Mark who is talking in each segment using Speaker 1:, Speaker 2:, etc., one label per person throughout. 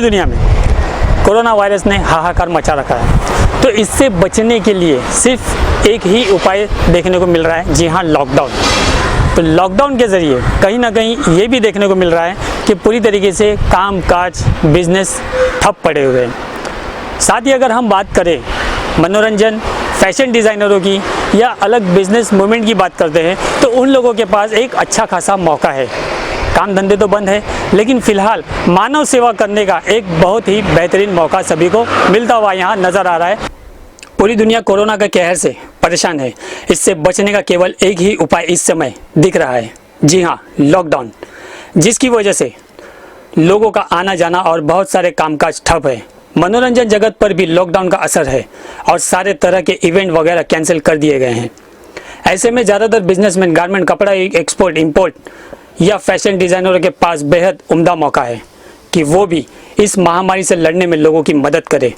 Speaker 1: पूरी दुनिया में कोरोना वायरस ने हाहाकार मचा रखा है। तो इससे बचने के लिए सिर्फ एक ही उपाय देखने को मिल रहा है, जी हाँ, लॉकडाउन। तो लॉकडाउन के ज़रिए कहीं ना कहीं ये भी देखने को मिल रहा है कि पूरी तरीके से काम काज बिजनेस ठप पड़े हुए हैं। साथ ही अगर हम बात करें मनोरंजन फैशन डिज़ाइनरों की या अलग बिजनेस मूवमेंट की बात करते हैं, तो उन लोगों के पास एक अच्छा खासा मौका है। काम धंधे तो बंद है, लेकिन फ़िलहाल मानव सेवा करने का एक बहुत ही बेहतरीन मौका सभी को मिलता हुआ यहाँ नज़र आ रहा है। पूरी दुनिया कोरोना के कहर से परेशान है। इससे बचने का केवल एक ही उपाय इस समय दिख रहा है, जी हाँ, लॉकडाउन, जिसकी वजह से लोगों का आना जाना और बहुत सारे कामकाज ठप है। मनोरंजन जगत पर भी लॉकडाउन का असर है और सारे तरह के इवेंट वगैरह कैंसिल कर दिए गए हैं। ऐसे में ज़्यादातर बिजनेसमैन गारमेंट, कपड़ा एक्सपोर्ट इंपोर्ट या फैशन डिज़ाइनरों के पास बेहद उम्दा मौका है कि वो भी इस महामारी से लड़ने में लोगों की मदद करें,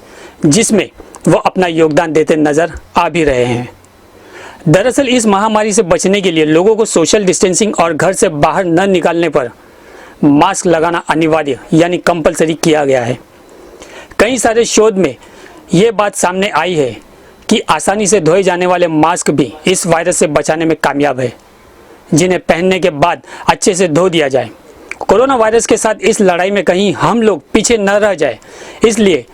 Speaker 1: जिसमें वो अपना योगदान देते नज़र आ भी रहे हैं। दरअसल इस महामारी से बचने के लिए लोगों को सोशल डिस्टेंसिंग और घर से बाहर न निकालने पर मास्क लगाना अनिवार्य यानी कंपलसरी किया गया है। कई सारे शोध में ये बात सामने आई है कि आसानी से धोए जाने वाले मास्क भी इस वायरस से बचाने में कामयाब है, जिन्हें पहनने के बाद अच्छे से धो दिया जाए। कोरोना वायरस के साथ इस लड़ाई में कहीं हम लोग पीछे न रह जाए, इसलिए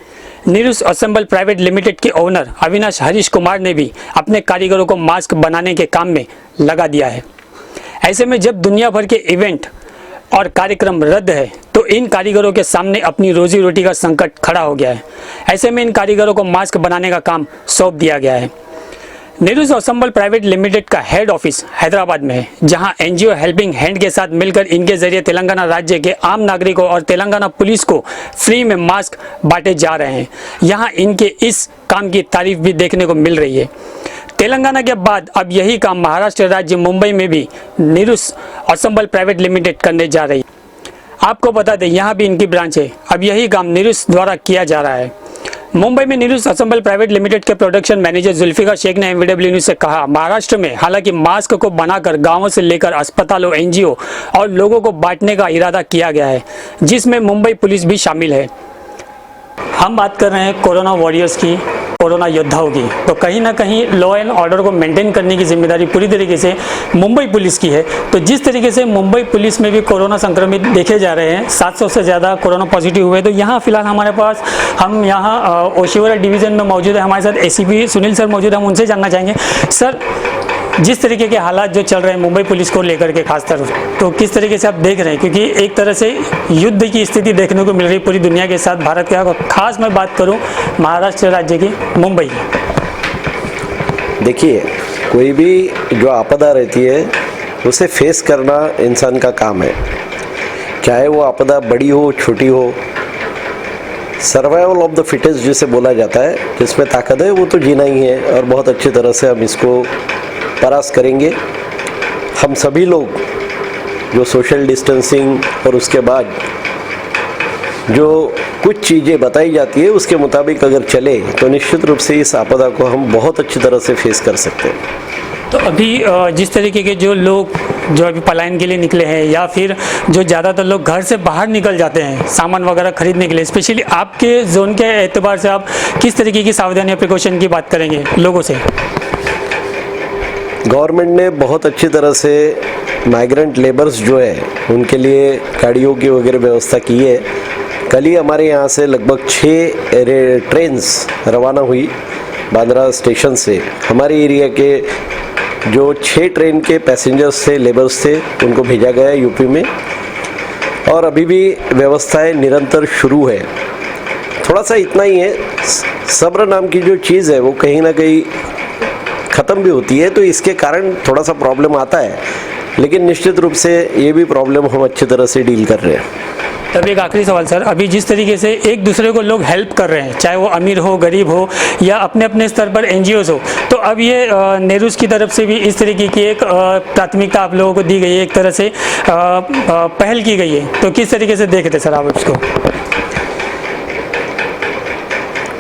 Speaker 1: नीरुस असेंबल प्राइवेट लिमिटेड के ओनर अविनाश हरीश कुमार ने भी अपने कारीगरों को मास्क बनाने के काम में लगा दिया है। ऐसे में जब दुनिया भर के इवेंट और कार्यक्रम रद्द है, तो इन कारीगरों के सामने अपनी रोजी रोटी का संकट खड़ा हो गया है। ऐसे में इन कारीगरों को मास्क बनाने का काम सौंप दिया गया है। नीरुस असेंबल प्राइवेट लिमिटेड का हेड ऑफिस हैदराबाद में है, जहां एनजीओ हेल्पिंग हैंड के साथ मिलकर इनके जरिए तेलंगाना राज्य के आम नागरिकों और तेलंगाना पुलिस को फ्री में मास्क बांटे जा रहे हैं। यहां इनके इस काम की तारीफ भी देखने को मिल रही है। तेलंगाना के बाद अब यही काम महाराष्ट्र राज्य मुंबई में भी नीरुस असेंबल प्राइवेट लिमिटेड करने जा रही है। आपको बता दें, यहाँ भी इनकी ब्रांच है। अब यही काम नीरुस द्वारा किया जा रहा है। मुंबई में नीरुस असेंबल प्राइवेट लिमिटेड के प्रोडक्शन मैनेजर जुल्फिकार शेख ने एमवीडब्ल्यू न्यूज़ से कहा, महाराष्ट्र में हालांकि मास्क को बनाकर गांवों से लेकर अस्पतालों, एनजीओ और लोगों को बांटने का इरादा किया गया है, जिसमें मुंबई पुलिस भी शामिल है। हम बात कर रहे हैं कोरोना वॉरियर्स की, कोरोना योद्धाओं की। तो कहीं ना कहीं लॉ एंड ऑर्डर को मेंटेन करने की जिम्मेदारी पूरी तरीके से मुंबई पुलिस की है। तो जिस तरीके से मुंबई पुलिस में भी कोरोना संक्रमित देखे जा रहे हैं, 700 से ज़्यादा कोरोना पॉजिटिव हुए, तो यहाँ फिलहाल हमारे पास हम यहाँ ओशिवरा डिवीज़न में मौजूद है। हमारे साथ एसीपी सुनील सर मौजूद है। हम उनसे जानना चाहेंगे, सर, जिस तरीके के हालात जो चल रहे हैं मुंबई पुलिस को लेकर के खासतर, तो किस तरीके से आप देख रहे हैं? क्योंकि एक तरह से युद्ध की स्थिति देखने को मिल रही है पूरी दुनिया के साथ भारत के, खास मैं बात करूं महाराष्ट्र राज्य की, मुंबई की।
Speaker 2: देखिए, कोई भी जो आपदा रहती है उसे फेस करना इंसान का काम है, चाहे वो आपदा बड़ी हो छोटी हो। सर्वाइवल ऑफ द फिटेस्ट जिसे बोला जाता है, जिसमें ताकत है वो तो जीना ही है, और बहुत अच्छी तरह से हम इसको परास्त करेंगे। हम सभी लोग जो सोशल डिस्टेंसिंग और उसके बाद जो कुछ चीज़ें बताई जाती है उसके मुताबिक अगर चले, तो निश्चित रूप से इस आपदा को हम बहुत अच्छी तरह से फेस कर सकते हैं।
Speaker 1: तो अभी जिस तरीके के जो लोग जो अभी पलायन के लिए निकले हैं, या फिर जो ज़्यादातर लोग घर से बाहर निकल जाते हैं सामान वगैरह खरीदने के लिए, स्पेशली आपके जोन के एतबार से आप किस तरीके की सावधानी या प्रिकॉशन की बात करेंगे लोगों से?
Speaker 2: गवर्नमेंट ने बहुत अच्छी तरह से माइग्रेंट लेबर्स जो है उनके लिए गाड़ियों की वगैरह व्यवस्था की है। कल ही हमारे यहाँ से लगभग 6 ट्रेन्स रवाना हुई बांद्रा स्टेशन से। हमारे एरिया के जो 6 ट्रेन के पैसेंजर्स थे, लेबर्स थे, उनको भेजा गया है यूपी में, और अभी भी व्यवस्थाएं निरंतर शुरू है। थोड़ा सा इतना ही है, सब्र नाम की जो चीज़ है वो कहीं ना कहीं ख़त्म भी होती है, तो इसके कारण थोड़ा सा प्रॉब्लम आता है, लेकिन निश्चित रूप से ये भी प्रॉब्लम हम अच्छी तरह से डील कर रहे हैं।
Speaker 1: तब एक आखिरी सवाल सर, अभी जिस तरीके से एक दूसरे को लोग हेल्प कर रहे हैं, चाहे वो अमीर हो, गरीब हो, या अपने अपने स्तर पर एनजीओज हो, तो अब ये नेरुस की तरफ से भी इस तरीके की एक प्राथमिकता आप लोगों को दी गई है, एक तरह से पहल की गई है, तो किस तरीके से देखते हैं सर आप इसको?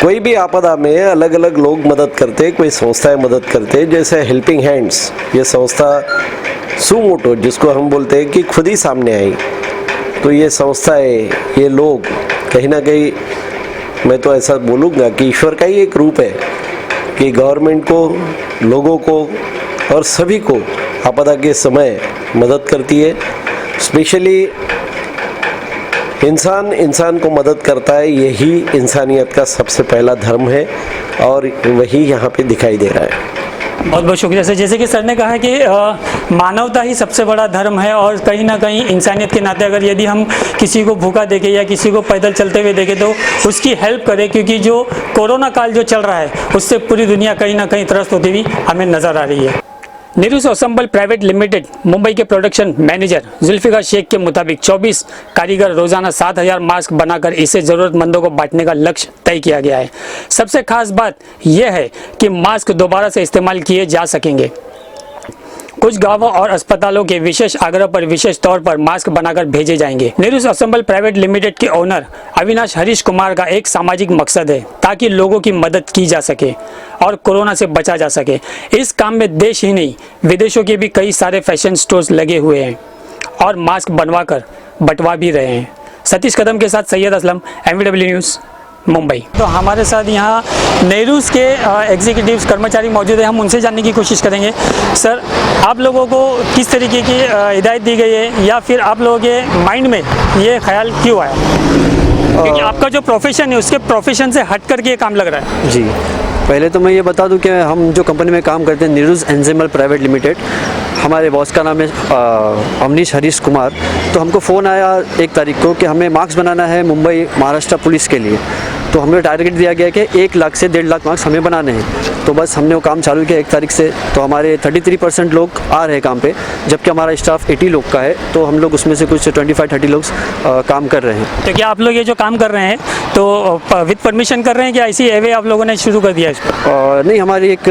Speaker 2: कोई भी आपदा में अलग अलग लोग मदद करते, कोई संस्थाएं मदद करते, जैसे हेल्पिंग हैंड्स, ये संस्था सुमोटो जिसको हम बोलते हैं कि खुद ही सामने आई, तो ये संस्थाएं, ये लोग कहीं ना कहीं मैं तो ऐसा बोलूँगा कि ईश्वर का ही एक रूप है कि गवर्नमेंट को, लोगों को और सभी को आपदा के समय मदद करती है। स्पेशली इंसान को मदद करता है, यही इंसानियत का सबसे पहला धर्म है और वही यहाँ पे दिखाई दे रहा है।
Speaker 1: बहुत बहुत शुक्रिया सर। जैसे कि सर ने कहा कि मानवता ही सबसे बड़ा धर्म है और कहीं ना कहीं इंसानियत के नाते अगर यदि हम किसी को भूखा देखें या किसी को पैदल चलते हुए देखें तो उसकी हेल्प करें, क्योंकि जो कोरोना काल जो चल रहा है उससे पूरी दुनिया कहीं ना कहीं त्रस्त होती हुई हमें नज़र आ रही है। नीरूज असम्बल प्राइवेट लिमिटेड मुंबई के प्रोडक्शन मैनेजर जुल्फिकार शेख के मुताबिक 24 कारीगर रोजाना 7000 मास्क बनाकर इसे ज़रूरतमंदों को बांटने का लक्ष्य तय किया गया है। सबसे खास बात यह है कि मास्क दोबारा से इस्तेमाल किए जा सकेंगे। कुछ गांवों और अस्पतालों के विशेष आग्रह पर विशेष तौर पर मास्क बनाकर भेजे जाएंगे। नीरूज असम्बल प्राइवेट लिमिटेड के ओनर अविनाश हरीश कुमार का एक सामाजिक मकसद है ताकि लोगों की मदद की जा सके और कोरोना से बचा जा सके। इस काम में देश ही नहीं विदेशों के भी कई सारे फैशन स्टोर्स लगे हुए हैं और मास्क बनवाकर बंटवा भी रहे हैं। सतीश कदम के साथ सैयद असलम, MVW न्यूज़, मुंबई। तो हमारे साथ यहाँ नीरूज के एग्जीक्यूटिव्स कर्मचारी मौजूद हैं, हम उनसे जानने की कोशिश करेंगे। सर, आप लोगों को किस तरीके की हिदायत दी गई है या फिर आप लोगों के माइंड में ये ख्याल क्यों आया, क्योंकि आपका जो प्रोफेशन है उसके प्रोफेशन से हट करके ये काम लग रहा है?
Speaker 3: जी, पहले तो मैं ये बता दूं कि हम जो कंपनी में काम करते हैं नीरूज एंजेमल प्राइवेट लिमिटेड, हमारे बॉस का नाम है अवनीश हरीश कुमार। तो हमको फ़ोन आया 1 तारीख को कि हमें मास्क बनाना है मुंबई महाराष्ट्र पुलिस के लिए। तो हमें टारगेट दिया गया कि 1 लाख से 1.5 लाख मास्क हमें बनाने हैं। तो बस हमने वो काम चालू किया 1 तारीख से। तो हमारे 33% लोग आ रहे हैं काम पे, जबकि हमारा स्टाफ 80 लोग का है। तो हम लोग उसमें से कुछ 25-30 लोग काम कर रहे हैं।
Speaker 1: तो क्या आप लोग ये जो काम कर रहे हैं तो विद परमिशन कर रहे हैं कि ऐसी एवे आप लोगों ने शुरू कर दिया इसको?
Speaker 3: नहीं, हमारी एक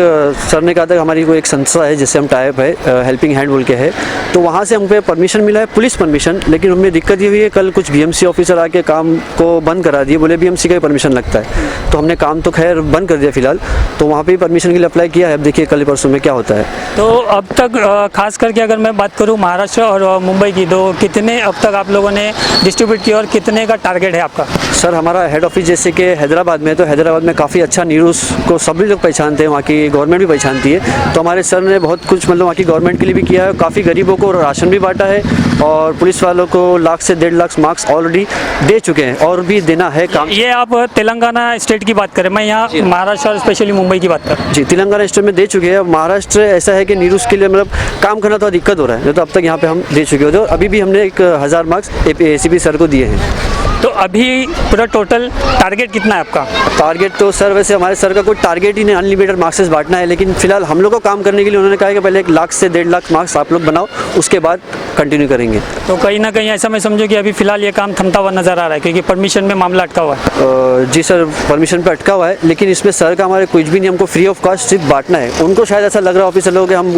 Speaker 3: सर ने कहा था हमारी कोई एक संस्था है जिससे हम टाइप है, हेल्पिंग हैंड बोल के है। तो वहाँ से हम पे परमिशन मिला है, पुलिस परमिशन। लेकिन हमें दिक्कत ये हुई है, कल कुछ BMC ऑफिसर आके काम को बंद करा दिए, बोले BMC का ही परमिशन लगता है। तो हमने काम तो खैर बंद कर दिया फिलहाल। तो वहाँ पे परमिशन के लिए अप्लाई किया है, अब देखिए कल परसों में क्या होता है।
Speaker 1: तो अब तक खास करके अगर मैं बात करूँ महाराष्ट्र और मुंबई की, तो कितने अब तक आप लोगों ने डिस्ट्रीब्यूट किया और कितने का टारगेट है आपका?
Speaker 3: सर, हमारा हेड ऑफिस जैसे कि हैदराबाद में, तो हैदराबाद में काफ़ी अच्छा नीरूज को सभी लोग पहचानते हैं, वहाँ की गवर्नमेंट भी पहचानती है। तो हमारे सर ने बहुत कुछ मतलब वहाँ की गवर्नमेंट के लिए भी किया है, काफ़ी गरीबों को राशन भी बांटा है और पुलिस वालों को 1 लाख से 1.5 लाख मास्क ऑलरेडी दे चुके हैं और भी देना है काम।
Speaker 1: ये आप तेलंगाना स्टेट की बात करें, मैं यहाँ महाराष्ट्र और स्पेशली मुंबई की बात कर रहा हूँ।
Speaker 3: जी, तेलंगाना स्टेट में दे चुके हैं। महाराष्ट्र ऐसा है कि नीरूज के लिए मतलब काम करना थोड़ा दिक्कत हो रहा है, तो अब तक यहाँ पे हम दे चुके होते और अभी भी हमने 1000 मार्क्स ACP सर को दिए हैं।
Speaker 1: तो अभी पूरा टोटल टारगेट कितना है आपका?
Speaker 3: टारगेट तो सर वैसे हमारे सर का कोई टारगेट ही नहीं, अनलिमिटेड मार्क्स बांटना है। लेकिन फिलहाल हम लोग को काम करने के लिए उन्होंने कहा कि पहले 1 लाख से 1.5 लाख मार्क्स आप लोग बनाओ, उसके बाद कंटिन्यू करेंगे।
Speaker 1: तो कहीं ना कहीं ऐसा मैं समझो कि अभी फिलहाल ये काम थमता हुआ नजर आ रहा है क्योंकि परमिशन में मामला अटका हुआ है।
Speaker 3: जी सर, परमिशन पे अटका हुआ है, लेकिन इसमें सर का हमारे कुछ भी नहीं, हमको फ्री ऑफ कॉस्ट सिर्फ बांटना है। उनको शायद ऐसा लग रहा है ऑफिसर लोग हम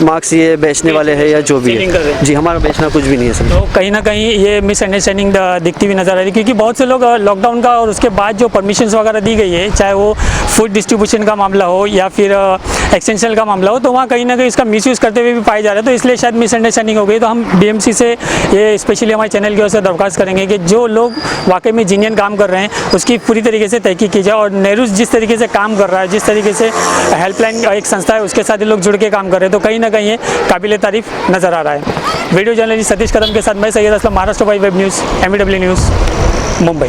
Speaker 3: मार्क्स ये बेचने वाले हैं या जो भी है। जी, हमारा बेचना कुछ भी नहीं है सर।
Speaker 1: तो कहीं ना कहीं ये मिसअंडरस्टैंडिंग दिखती हुई नजर आ रही है, क्योंकि बहुत से लोग लॉकडाउन का और उसके बाद जो परमिशंस वगैरह दी गई है, चाहे वो फूड डिस्ट्रीब्यूशन का मामला हो या फिर एक्सटेंशन का मामला हो, तो वहाँ कहीं ना कहीं इसका मिसयूज़ करते हुए भी पाया जा रहा है। तो इसलिए शायद मिसअंडरस्टैंडिंग हो गई। तो हम BMC से ये स्पेशली हमारे चैनल की ओर से दरख्वास्त करेंगे कि जो लोग वाकई में जीनियन काम कर रहे हैं उसकी पूरी तरीके से तहकीक की जाए और नीरूज जिस तरीके से काम कर रहा है, जिस तरीके से हेल्पलाइन एक संस्था है उसके साथ लोग जुड़ के काम कर रहे हैं, तो कहीं ना कहीं ये काबिल तारीफ नज़र आ रहा है। वीडियो जर्नलिस्ट सतीश कदम के साथ मैं Syed Aslam, Maharashtra Y web news, MVW news, Mumbai.